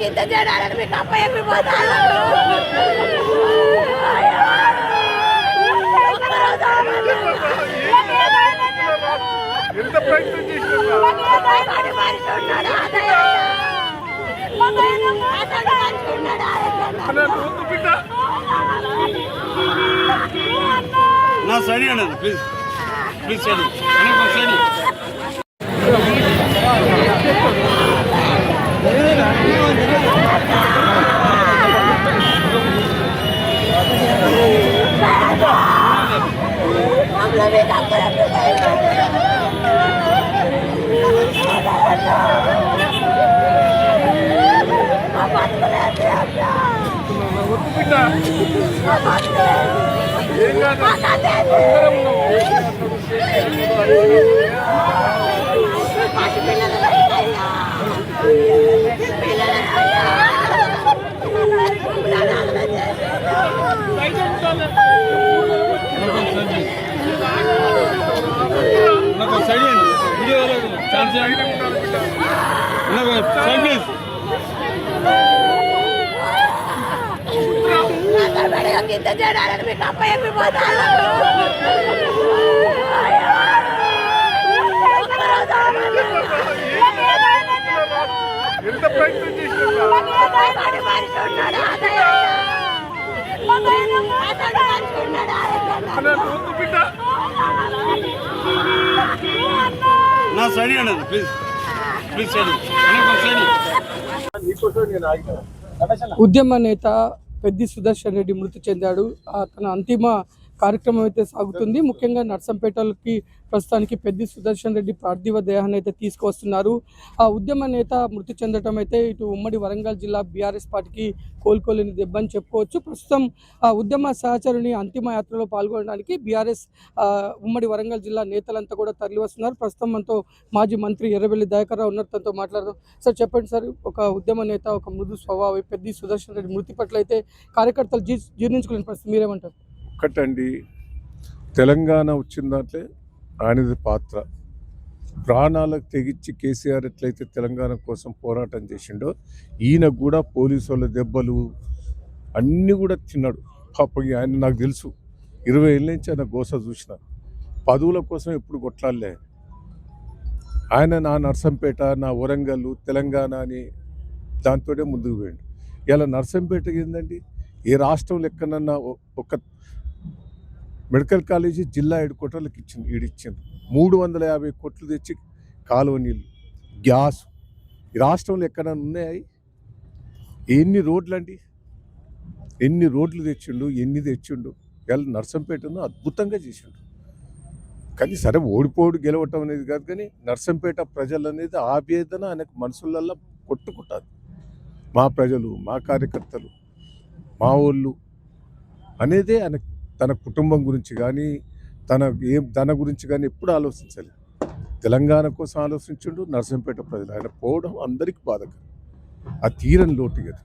kita jalan dengan apa yang dibuat ఎంత ప్రయత్నం చేసినా నా సైడ్ అండి please please side side side video chance side please kita jalan dengan apa yang dibuat ఎంత ప్రయత్నం చేసినా నా సైడ్ అండి ప్లీజ్ ప్లీజ్ సైడ్ సైడ్ ఉద్యమ నేత పెద్ది సుదర్శన్ రెడ్డి మృతి చెందాడు. తన అంతిమ కార్యక్రమం అయితే సాగుతుంది. ముఖ్యంగా నర్సంపేటకి ప్రస్తుతానికి పెద్ది సుదర్శన్ రెడ్డి పార్థివ దేహాన్ని అయితే తీసుకువస్తున్నారు. ఆ ఉద్యమ నేత మృతి చెందడం అయితే ఇటు ఉమ్మడి వరంగల్ జిల్లా బీఆర్ఎస్ పార్టీకి కోలుకోలేని దెబ్బని చెప్పుకోవచ్చు. ప్రస్తుతం ఆ ఉద్యమ సహచరుని అంతిమ యాత్రలో పాల్గొనడానికి బీఆర్ఎస్ ఉమ్మడి వరంగల్ జిల్లా నేతలంతా కూడా తరలి వస్తున్నారు. ప్రస్తుతం మనతో మాజీ మంత్రి ఎర్రబెల్లి దయాకర్ రావు ఉన్నారు. తనతో మాట్లాడదాం. సార్ చెప్పండి సార్, ఒక ఉద్యమ నేత, ఒక మృదు స్వభావి పెద్ది సుదర్శన్ రెడ్డి మృతి పట్ల అయితే కార్యకర్తలు జీర్ణించుకోలేని పరిస్థితి, మీరేమంటారు? ఒక్కటండి, తెలంగాణ వచ్చిన దాంట్లో ఆయనది పాత్ర. ప్రాణాలకు తెగించి కేసీఆర్ ఎట్లయితే తెలంగాణ కోసం పోరాటం చేసిండో ఈయన కూడా పోలీసు వాళ్ళ దెబ్బలు అన్నీ కూడా తిన్నాడు. పాపం ఆయన నాకు తెలుసు, 20 ఏళ్ళ నుంచి ఆయన గోస చూసిన. పదవుల కోసం ఎప్పుడు కొట్లాడలే ఆయన. నా నర్సంపేట, నా వరంగల్, తెలంగాణ అని దాంతోనే ముందుకు పోయిండు. ఇలా నర్సంపేటకి ఏందండి, ఏ రాష్ట్రంలో ఎక్కడన్నా ఒక మెడికల్ కాలేజీ జిల్లా హెడ్ క్వార్టర్లకు ఈడిచ్చింది. 350 కోట్లు తెచ్చి కాలువ నీళ్ళు, గ్యాస్ ఈ రాష్ట్రంలో ఎక్కడైనా ఉన్నాయి? ఎన్ని రోడ్లు అండి, ఎన్ని రోడ్లు తెచ్చిండు, ఎన్ని తెచ్చిండు. ఇలా నర్సంపేటను అద్భుతంగా చేసిండు. కానీ సరే, ఓడిపోడు గెలవటం అనేది కాదు, కానీ నర్సంపేట ప్రజలు అనేది ఆవేదన ఆయనకు మనసులల్లో కొట్టుకుంటుంది. మా ప్రజలు, మా కార్యకర్తలు, మా వాళ్ళు అనేదే ఆయన. తన కుటుంబం గురించి కానీ తన గురించి కానీ ఎప్పుడు ఆలోచించాలి. తెలంగాణ కోసం ఆలోచించుండు. నర్సంపేట ప్రజలు ఆయన పోవడం అందరికీ బాధకరం. ఆ తీరని లోటు కదా.